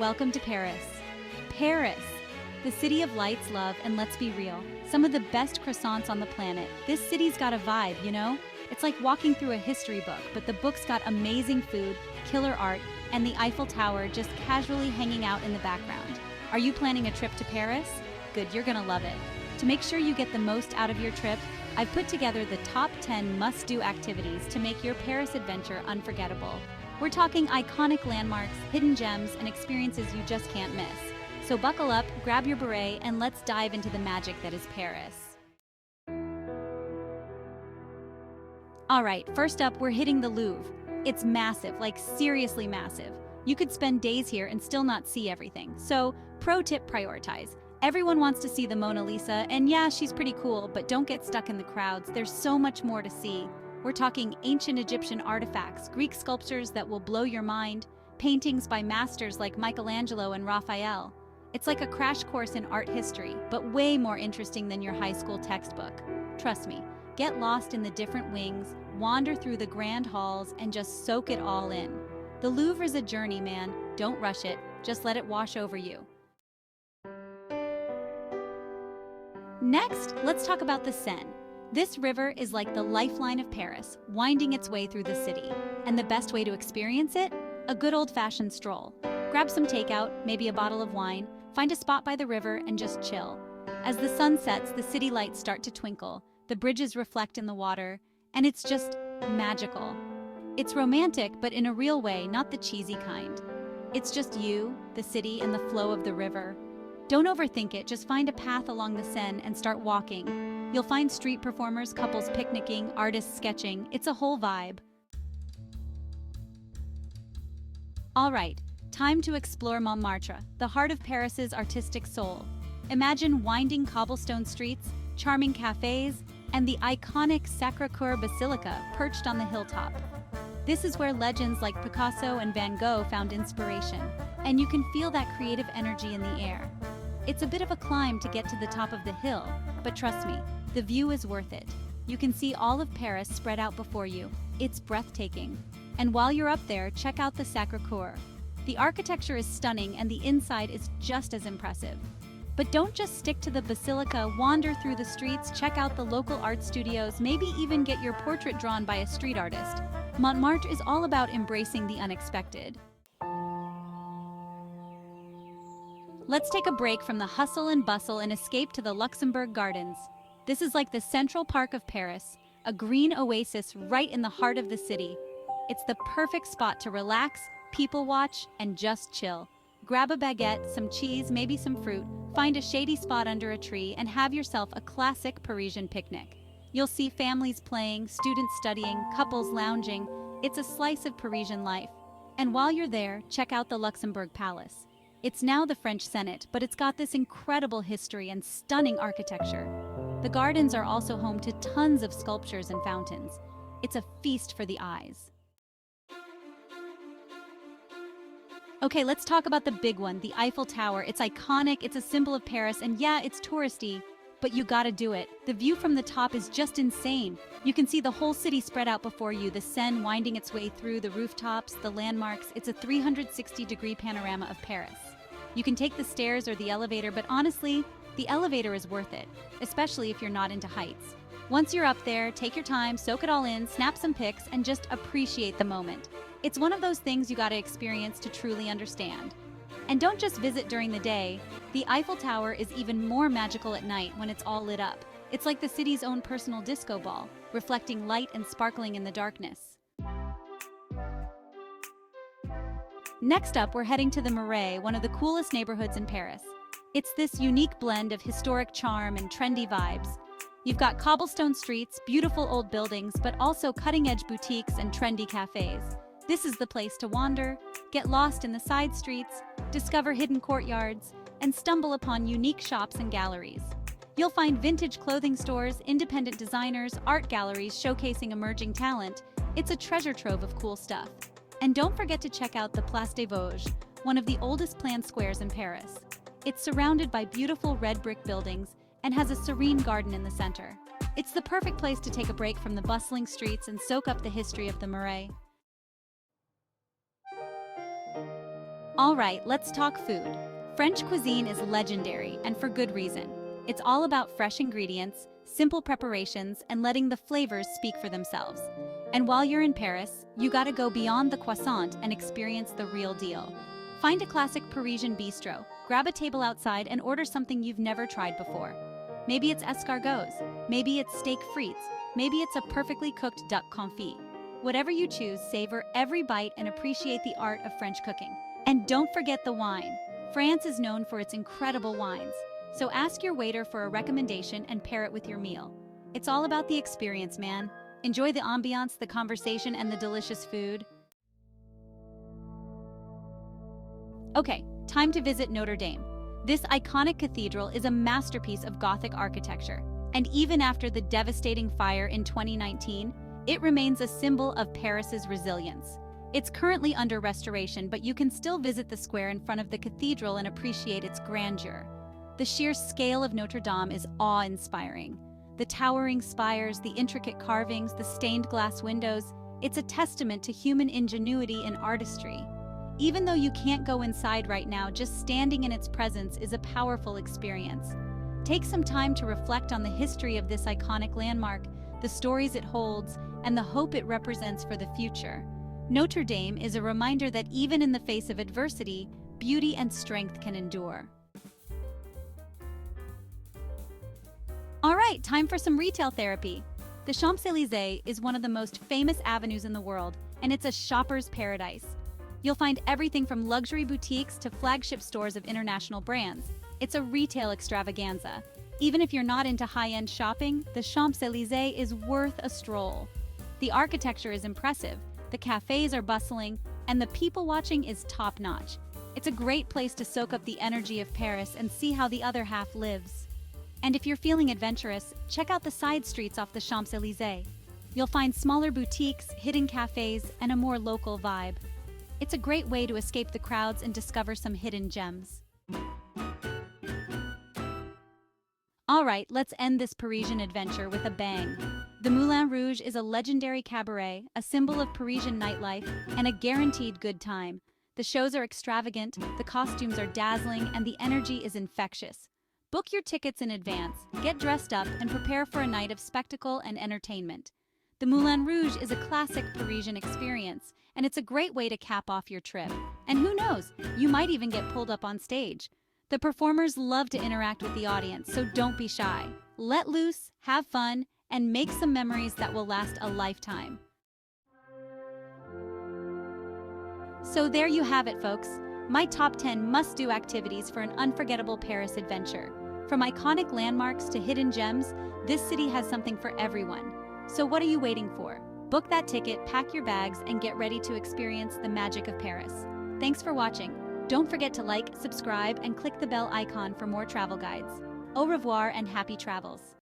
Welcome to Paris. Paris, the city of lights, love, and let's be real, some of the best croissants on the planet. This city's got a vibe, you know? It's like walking through a history book, but the book's got amazing food, killer art, and the Eiffel Tower just casually hanging out in the background. Are you planning a trip to Paris? Good, you're gonna love it. To make sure you get the most out of your trip, I've put together the top 10 must-do activities to make your Paris adventure unforgettable. We're talking iconic landmarks, hidden gems, and experiences you just can't miss. So buckle up, grab your beret, and let's dive into the magic that is Paris. Alright, first up, we're hitting the Louvre. It's massive, like seriously massive. You could spend days here and still not see everything. So, pro tip, prioritize. Everyone wants to see the Mona Lisa, and yeah, she's pretty cool, but don't get stuck in the crowds. There's so much more to see. We're talking ancient Egyptian artifacts, Greek sculptures that will blow your mind, paintings by masters like Michelangelo and Raphael. It's like a crash course in art history, but way more interesting than your high school textbook. Trust me, get lost in the different wings, wander through the grand halls, and just soak it all in. The Louvre is a journey, man. Don't rush it, just let it wash over you. Next, let's talk about the Seine. This river is like the lifeline of Paris, winding its way through the city. And the best way to experience it? A good old-fashioned stroll. Grab some takeout, maybe a bottle of wine, find a spot by the river, and just chill. As the sun sets, the city lights start to twinkle, the bridges reflect in the water, and it's just magical. It's romantic, but in a real way, not the cheesy kind. It's just you, the city, and the flow of the river. Don't overthink it, just find a path along the Seine and start walking. You'll find street performers, couples picnicking, artists sketching. It's a whole vibe. All right, time to explore Montmartre, the heart of Paris's artistic soul. Imagine winding cobblestone streets, charming cafes, and the iconic Sacré-Cœur Basilica perched on the hilltop. This is where legends like Picasso and Van Gogh found inspiration, and you can feel that creative energy in the air. It's a bit of a climb to get to the top of the hill, but trust me, the view is worth it. You can see all of Paris spread out before you. It's breathtaking. And while you're up there, check out the Sacré-Cœur. The architecture is stunning and the inside is just as impressive. But don't just stick to the basilica, wander through the streets, check out the local art studios, maybe even get your portrait drawn by a street artist. Montmartre is all about embracing the unexpected. Let's take a break from the hustle and bustle and escape to the Luxembourg Gardens. This is like the Central Park of Paris, a green oasis right in the heart of the city. It's the perfect spot to relax, people watch, and just chill. Grab a baguette, some cheese, maybe some fruit, find a shady spot under a tree, and have yourself a classic Parisian picnic. You'll see families playing, students studying, couples lounging. It's a slice of Parisian life. And while you're there, check out the Luxembourg Palace. It's now the French Senate, but it's got this incredible history and stunning architecture. The gardens are also home to tons of sculptures and fountains. It's a feast for the eyes. Okay, let's talk about the big one, the Eiffel Tower. It's iconic, it's a symbol of Paris, and yeah, it's touristy, but you gotta do it. The view from the top is just insane. You can see the whole city spread out before you, the Seine winding its way through, the rooftops, the landmarks. It's a 360-degree panorama of Paris. You can take the stairs or the elevator, but honestly, the elevator is worth it, especially if you're not into heights. Once you're up there, take your time, soak it all in, snap some pics, and just appreciate the moment. It's one of those things you gotta experience to truly understand. And don't just visit during the day. The Eiffel Tower is even more magical at night when it's all lit up. It's like the city's own personal disco ball, reflecting light and sparkling in the darkness. Next up, we're heading to the Marais, one of the coolest neighborhoods in Paris. It's this unique blend of historic charm and trendy vibes. You've got cobblestone streets, beautiful old buildings, but also cutting-edge boutiques and trendy cafes. This is the place to wander, get lost in the side streets, discover hidden courtyards, and stumble upon unique shops and galleries. You'll find vintage clothing stores, independent designers, art galleries showcasing emerging talent. It's a treasure trove of cool stuff. And don't forget to check out the Place des Vosges, one of the oldest planned squares in Paris. It's surrounded by beautiful red brick buildings and has a serene garden in the center. It's the perfect place to take a break from the bustling streets and soak up the history of the Marais. All right, let's talk food. French cuisine is legendary, and for good reason. It's all about fresh ingredients, simple preparations, and letting the flavors speak for themselves. And while you're in Paris, you gotta go beyond the croissant and experience the real deal. Find a classic Parisian bistro, grab a table outside, and order something you've never tried before. Maybe it's escargots, maybe it's steak frites, maybe it's a perfectly cooked duck confit. Whatever you choose, savor every bite and appreciate the art of French cooking. And don't forget the wine. France is known for its incredible wines, so ask your waiter for a recommendation and pair it with your meal. It's all about the experience, man. Enjoy the ambiance, the conversation, and the delicious food. Okay, time to visit Notre Dame. This iconic cathedral is a masterpiece of Gothic architecture, and even after the devastating fire in 2019, it remains a symbol of Paris's resilience. It's currently under restoration, but you can still visit the square in front of the cathedral and appreciate its grandeur. The sheer scale of Notre Dame is awe-inspiring. The towering spires, the intricate carvings, the stained glass windows, it's a testament to human ingenuity and artistry. Even though you can't go inside right now, just standing in its presence is a powerful experience. Take some time to reflect on the history of this iconic landmark, the stories it holds, and the hope it represents for the future. Notre Dame is a reminder that even in the face of adversity, beauty and strength can endure. All right, time for some retail therapy. The Champs-Élysées is one of the most famous avenues in the world, and it's a shopper's paradise. You'll find everything from luxury boutiques to flagship stores of international brands. It's a retail extravaganza. Even if you're not into high-end shopping, the Champs-Élysées is worth a stroll. The architecture is impressive, the cafes are bustling, and the people watching is top-notch. It's a great place to soak up the energy of Paris and see how the other half lives. And if you're feeling adventurous, check out the side streets off the Champs-Élysées. You'll find smaller boutiques, hidden cafes, and a more local vibe. It's a great way to escape the crowds and discover some hidden gems. All right, let's end this Parisian adventure with a bang. The Moulin Rouge is a legendary cabaret, a symbol of Parisian nightlife, and a guaranteed good time. The shows are extravagant, the costumes are dazzling, and the energy is infectious. Book your tickets in advance, get dressed up, and prepare for a night of spectacle and entertainment. The Moulin Rouge is a classic Parisian experience, and it's a great way to cap off your trip. And who knows, you might even get pulled up on stage. The performers love to interact with the audience, so don't be shy. Let loose, have fun, and make some memories that will last a lifetime. So there you have it, folks. My top 10 must-do activities for an unforgettable Paris adventure. From iconic landmarks to hidden gems, this city has something for everyone. So what are you waiting for? Book that ticket, pack your bags, and get ready to experience the magic of Paris. Thanks for watching. Don't forget to like, subscribe, and click the bell icon for more travel guides. Au revoir and happy travels.